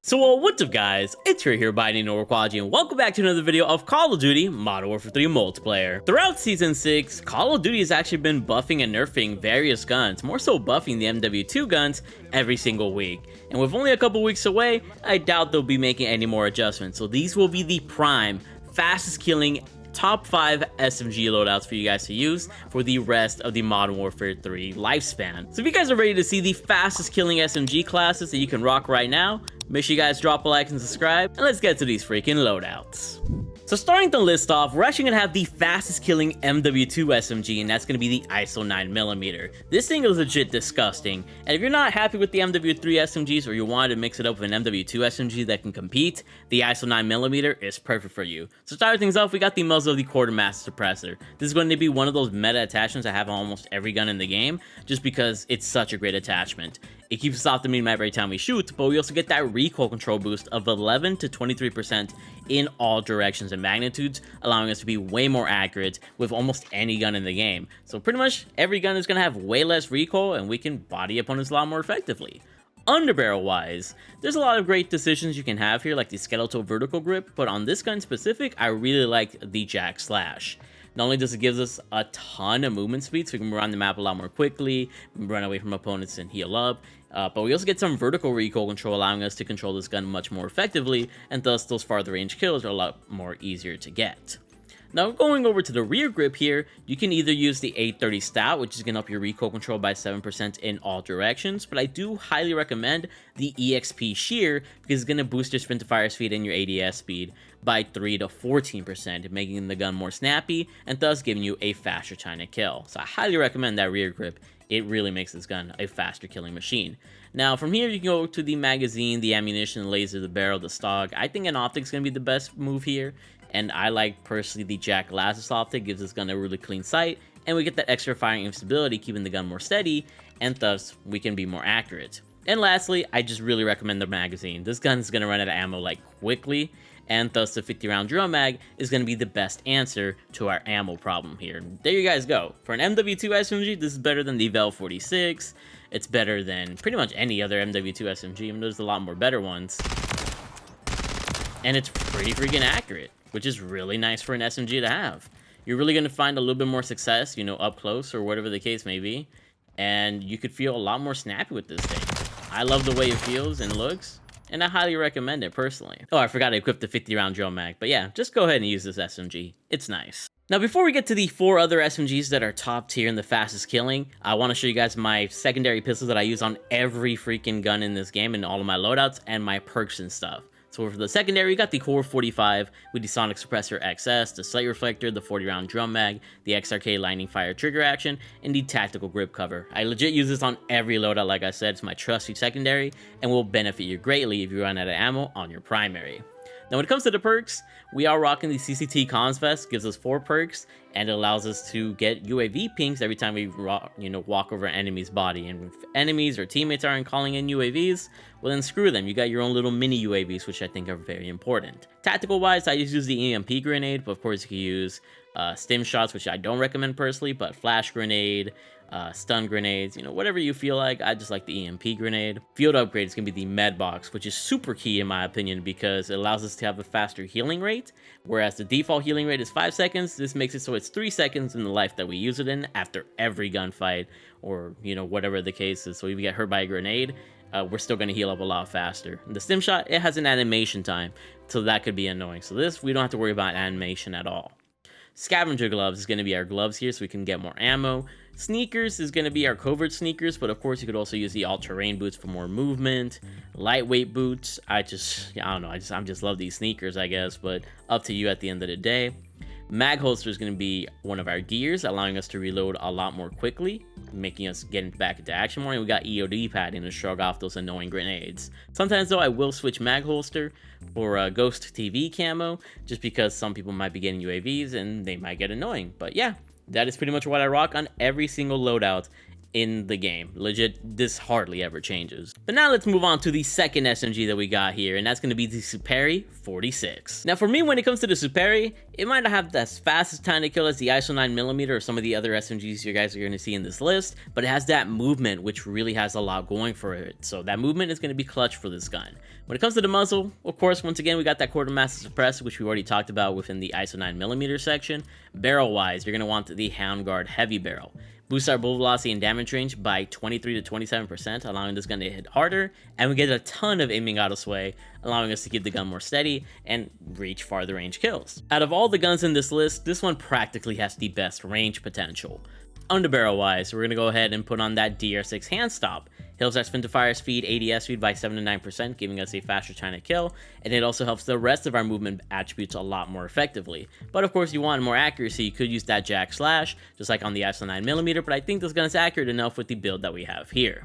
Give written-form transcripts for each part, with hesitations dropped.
So what's up guys, it's here by Quality, and welcome back to another video of Call of Duty Modern Warfare 3 multiplayer. Throughout Season 6, Call of Duty has actually been buffing and nerfing various guns, more so buffing the MW2 guns every single week. And with only a couple weeks away, I doubt they'll be making any more adjustments, so these will be the prime, fastest killing top 5 SMG loadouts for you guys to use for the rest of the Modern Warfare 3 lifespan. So if you guys are ready to see the fastest killing SMG classes that you can rock right now, make sure you guys drop a like and subscribe, and let's get to these freaking loadouts. So starting the list off, we're actually going to have the fastest killing MW2 SMG, and that's going to be the ISO 9mm. This thing is legit disgusting, and if you're not happy with the MW3 SMGs or you wanted to mix it up with an MW2 SMG that can compete, the ISO 9mm is perfect for you. So starting things off, we got the muzzle of the quartermaster suppressor. This is going to be one of those meta attachments I have on almost every gun in the game, just because it's such a great attachment. It keeps us off the minimap every time we shoot, but we also get that recoil control boost of 11 to 23% in all directions and magnitudes, allowing us to be way more accurate with almost any gun in the game. So pretty much every gun is going to have way less recoil, and we can body opponents a lot more effectively. Underbarrel wise, there's a lot of great decisions you can have here, like the skeletal vertical grip, but on this gun specific, I really like the Jack Slash. Not only does it give us a ton of movement speed, so we can run the map a lot more quickly, run away from opponents and heal up, but we also get some vertical recoil control, allowing us to control this gun much more effectively, and thus those farther range kills are a lot more easier to get. Now going over to the rear grip here, you can either use the 830 Stout, which is going to up your recoil control by 7% in all directions, but I do highly recommend the EXP Shear because it's going to boost your sprint to fire speed and your ADS speed by 3 to 14%, making the gun more snappy and thus giving you a faster time to kill. So I highly recommend that rear grip. It really makes this gun a faster killing machine. Now from here you can go to the magazine, the ammunition, the laser, the barrel, the stock. I think an optic is going to be the best move here. And I like personally the Jack Lazarus optic, gives this gun a really clean sight, and we get that extra firing instability, keeping the gun more steady, and thus we can be more accurate. And lastly, I just really recommend the magazine. This gun is going to run out of ammo like quickly, and thus the 50 round drum mag is going to be the best answer to our ammo problem here. There you guys go. For an MW2 SMG, this is better than the Vel 46. It's better than pretty much any other MW2 SMG, and there's a lot more better ones. And it's pretty freaking accurate, which is really nice for an SMG to have. You're really going to find a little bit more success, you know, up close or whatever the case may be, and you could feel a lot more snappy with this thing. I love the way it feels and looks, and I highly recommend it personally. Oh, I forgot to equip the 50 round drum mag, but yeah, just go ahead and use this SMG. It's nice. Now, before we get to the 4 other SMGs that are top tier and the fastest killing, I want to show you guys my secondary pistols that I use on every freaking gun in this game and all of my loadouts and my perks and stuff. So for the secondary, we got the Core 45 with the Sonic Suppressor XS, the Slate Reflector, the 40 round drum mag, the XRK Lightning Fire trigger action, and the Tactical Grip Cover. I legit use this on every loadout, like I said. It's my trusty secondary and will benefit you greatly if you run out of ammo on your primary. Now when it comes to the perks, we are rocking the CCT Comms Vest, gives us 4 perks, and it allows us to get UAV pings every time we walk over an enemy's body. And if enemies or teammates aren't calling in UAVs, well then screw them. You got your own little mini UAVs, which I think are very important. Tactical wise, I just use the EMP grenade, but of course you can use stim shots, which I don't recommend personally, but flash grenade, stun grenades, whatever you feel like. I just like the EMP grenade. Field upgrade is going to be the med box, which is super key in my opinion because it allows us to have a faster healing rate, whereas the default healing rate is 5 seconds. This makes it so it's 3 seconds in the life that we use it in after every gunfight or whatever the case is. So if we get hurt by a grenade, we're still going to heal up a lot faster. And the stim shot, it has an animation time, so that could be annoying. So this, we don't have to worry about animation at all. Scavenger gloves is going to be our gloves here so we can get more ammo. Sneakers is going to be our covert sneakers, but of course you could also use the all-terrain boots for more movement. Lightweight boots, I don't know, I just love these sneakers, I guess, but up to you at the end of the day. Mag holster is going to be one of our gears, allowing us to reload a lot more quickly, making us get back into action more. And we got EOD padding to shrug off those annoying grenades. Sometimes though, I will switch mag holster for Ghost TV camo, just because some people might be getting UAVs and they might get annoying. But yeah, that is pretty much what I rock on every single loadout in the game. Legit, this hardly ever changes. But now let's move on to the second SMG that we got here, and that's going to be the Superi 46. Now for me, when it comes to the Superi, it might not have the fastest time to kill as the ISO 9mm or some of the other SMGs you guys are going to see in this list, but it has that movement which really has a lot going for it. So that movement is going to be clutch for this gun. When it comes to the muzzle, of course, once again, we got that quartermaster suppressor, which we already talked about within the ISO 9mm section. Barrel wise, you're going to want the Handguard heavy barrel. Boosts our bullet velocity and damage range by 23 to 27%, allowing this gun to hit harder, and we get a ton of aiming out of sway, allowing us to keep the gun more steady and reach farther range kills. Out of all the guns in this list, this one practically has the best range potential. Underbarrel wise, we're going to go ahead and put on that DR6 hand stop. Helps our spin to fire speed, ADS speed by 7 to 9%, giving us a faster time to kill, and it also helps the rest of our movement attributes a lot more effectively. But of course, you want more accuracy, you could use that jack slash, just like on the ISO 9mm, but I think this gun is accurate enough with the build that we have here.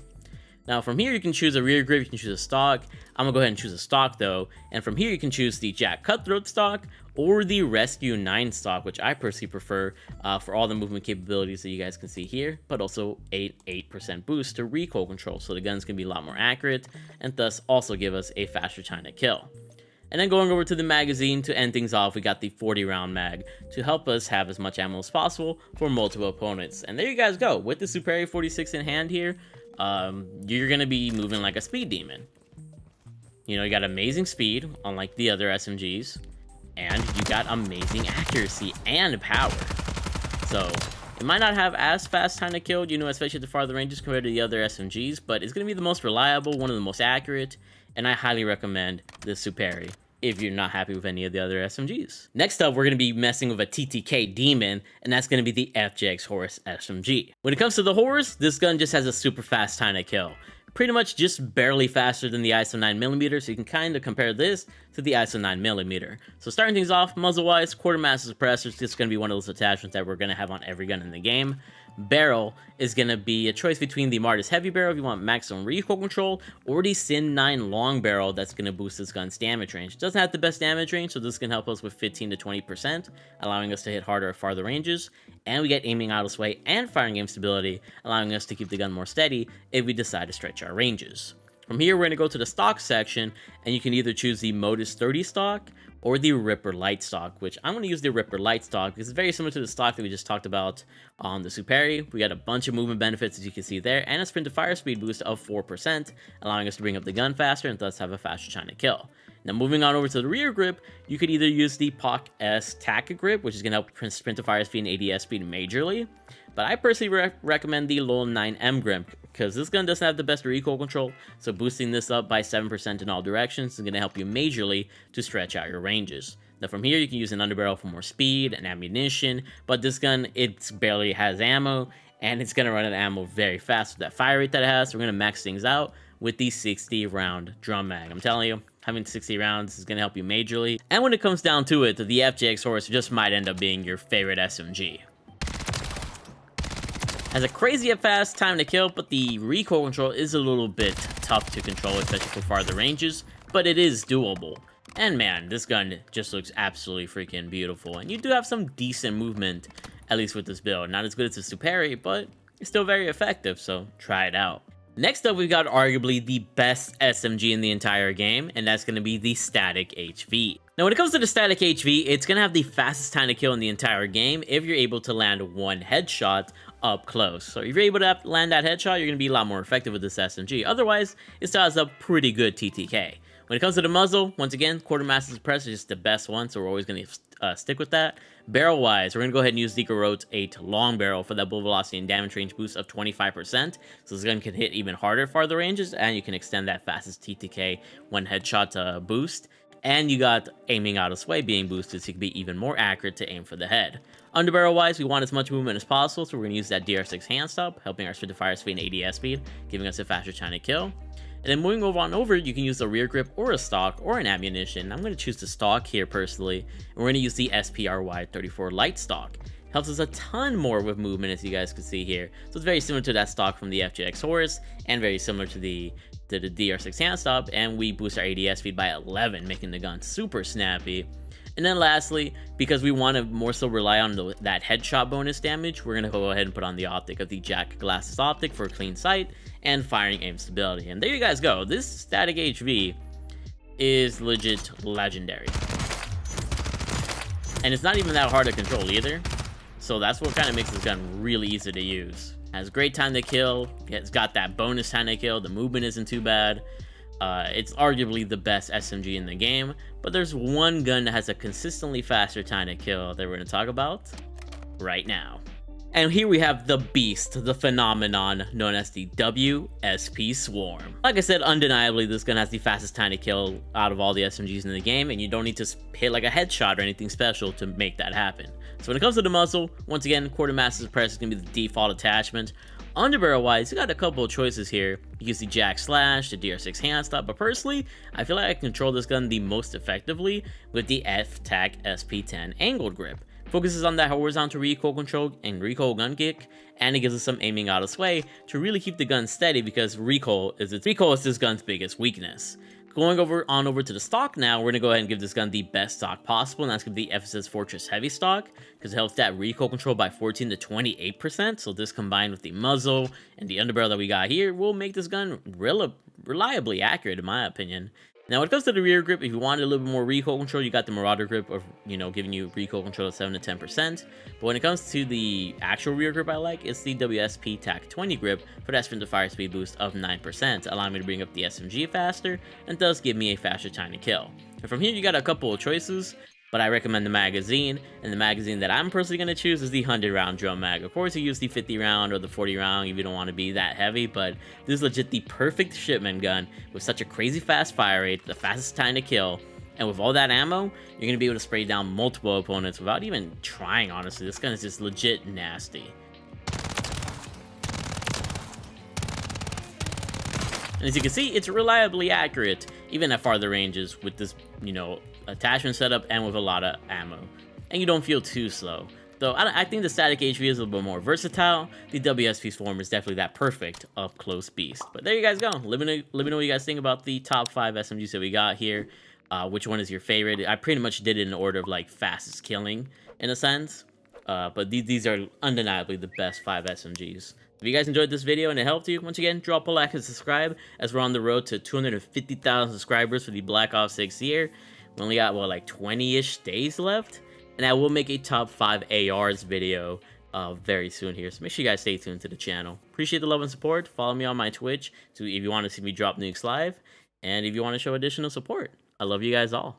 Now from here, you can choose a rear grip, you can choose a stock. I'm gonna go ahead and choose a stock though, and from here you can choose the Jack Cutthroat stock or the Rescue 9 stock, which I personally prefer for all the movement capabilities that you guys can see here, but also 8% boost to recoil control, so the gun's gonna be a lot more accurate and thus also give us a faster time to kill. And then going over to the magazine to end things off, we got the 40 round mag to help us have as much ammo as possible for multiple opponents. And there you guys go, with the Superi 46 in hand here, you're gonna be moving like a speed demon. You know, you got amazing speed, unlike the other SMGs, and you got amazing accuracy and power. So it might not have as fast time to kill, you know, especially at the farther ranges compared to the other SMGs, but it's gonna be the most reliable, one of the most accurate, and I highly recommend the Superi if you're not happy with any of the other SMGs. Next up, we're going to be messing with a TTK demon, and that's going to be the Fjx Horus SMG. When it comes to the Horus, this gun just has a super fast time to kill. Pretty much just barely faster than the ISO 9mm, so you can kind of compare this to the ISO 9mm. So starting things off, muzzle-wise, quartermaster suppressor is just going to be one of those attachments that we're going to have on every gun in the game. Barrel is going to be a choice between the Martis heavy barrel if you want maximum recoil control, or the Sin 9 long barrel that's going to boost this gun's damage range. It doesn't have the best damage range, so this can help us with 15 to 20%, allowing us to hit harder at farther ranges, and we get aiming out of sway and firing game stability, allowing us to keep the gun more steady if we decide to stretch our ranges. From here, we're going to go to the stock section, and you can either choose the Modus 30 stock or the Ripper Light stock, which I'm going to use the Ripper Light stock because it's very similar to the stock that we just talked about on the Superi. We got a bunch of movement benefits, as you can see there, and a sprint to fire speed boost of 4%, allowing us to bring up the gun faster and thus have a faster time to kill. Now moving on over to the rear grip, you could either use the POC S Tac grip, which is going to help sprint to fire speed and ADS speed majorly, but I personally recommend the LOL 9M grip because this gun doesn't have the best recoil control, so boosting this up by 7% in all directions is going to help you majorly to stretch out your ranges. Now from here, you can use an underbarrel for more speed and ammunition, but this gun, it barely has ammo, and it's going to run out of ammo very fast with that fire rate that it has, so we're going to max things out with the 60 round drum mag. I'm telling you, having 60 rounds is going to help you majorly, and when it comes down to it, the Fjx Horus just might end up being your favorite SMG. Has a crazy fast time to kill, but the recoil control is a little bit tough to control, especially for farther ranges, but it is doable. And man, this gun just looks absolutely freaking beautiful, and you do have some decent movement, at least with this build. Not as good as the Superi, but it's still very effective, so try it out. Next up, we've got arguably the best SMG in the entire game, and that's going to be the Static HV. Now, when it comes to the Static HV, it's going to have the fastest time to kill in the entire game if you're able to land one headshot up close. So if you're able to land that headshot, you're going to be a lot more effective with this SMG. Otherwise, it still has a pretty good TTK. When it comes to the muzzle, once again, quartermaster suppressor is just the best one, so we're always going to stick with that. Barrel-wise, we're going to go ahead and use Road's 8 long barrel for that bullet velocity and damage range boost of 25%. So this gun can hit even harder farther ranges, and you can extend that fastest TTK one headshot boost. And you got aiming out of sway being boosted, so you can be even more accurate to aim for the head. Underbarrel wise, we want as much movement as possible, so we're going to use that DR6 hand stop, helping our sprint to fire speed and ADS speed, giving us a faster time to kill. And then moving over, you can use a rear grip or a stock or an ammunition. I'm going to choose the stock here personally, and we're going to use the SPRY34 light stock. Helps us a ton more with movement, as you guys can see here. So it's very similar to that stock from the Fjx Horus, and very similar to the DR6 hand stop, and we boost our ADS speed by 11, making the gun super snappy. And then lastly, because we want to more so rely on that headshot bonus damage, we're going to go ahead and put on the optic of the Jack Glasses optic for clean sight and firing aim stability. And there you guys go. This static HV is legit legendary. And it's not even that hard to control either. So that's what kind of makes this gun really easy to use. Has great time to kill. It's got that bonus time to kill. The movement isn't too bad. It's arguably the best SMG in the game, but there's one gun that has a consistently faster time to kill that we're going to talk about right now. And here we have the beast, the phenomenon known as the Wsp Swarm. Like I said, undeniably, this gun has the fastest time to kill out of all the SMGs in the game, and you don't need to hit like a headshot or anything special to make that happen. So when it comes to the muzzle, once again, quartermaster suppressor is going to be the default attachment. Underbarrel wise, you got a couple of choices here. You can see Jack Slash, the DR6 hand stop, but personally, I feel like I control this gun the most effectively with the F-Tac SP10 angled grip. Focuses on that horizontal recoil control and recoil gun kick, and it gives us some aiming out of sway to really keep the gun steady because recoil is this gun's biggest weakness. Going over to the stock now, we're going to go ahead and give this gun the best stock possible, and that's going to be the FSS Fortress Heavy stock, because it helps that recoil control by 14 to 28%, so this combined with the muzzle and the underbarrel that we got here will make this gun reliably accurate in my opinion. Now, when it comes to the rear grip, if you wanted a little bit more recoil control, you got the Marauder grip of, giving you recoil control of 7 to 10%. But when it comes to the actual rear grip I like, it's the WSP TAC 20 grip for that sprint to fire speed boost of 9%, allowing me to bring up the SMG faster, and does give me a faster time to kill. And from here, you got a couple of choices, but I recommend the magazine, and the magazine that I'm personally going to choose is the 100 round drum mag. Of course, you use the 50 round or the 40 round if you don't want to be that heavy, but this is legit the perfect shipment gun with such a crazy fast fire rate, the fastest time to kill, and with all that ammo, you're going to be able to spray down multiple opponents without even trying, honestly. This gun is just legit nasty. And as you can see, it's reliably accurate, even at farther ranges with this, attachment setup and with a lot of ammo. And you don't feel too slow. Though I think the static HV is a little bit more versatile. The Wsp Swarm is definitely that perfect up-close beast. But there you guys go. Let me know what you guys think about the top 5 SMGs that we got here. Which one is your favorite? I pretty much did it in order of like fastest killing in a sense. But these are undeniably the best 5 SMGs. If you guys enjoyed this video and it helped you, once again, drop a like and subscribe as we're on the road to 250,000 subscribers for the Black Ops 6 year. We only got, like 20-ish days left. And I will make a top 5 ARs video very soon here. So make sure you guys stay tuned to the channel. Appreciate the love and support. Follow me on my Twitch if you want to see me drop nukes live. And if you want to show additional support. I love you guys all.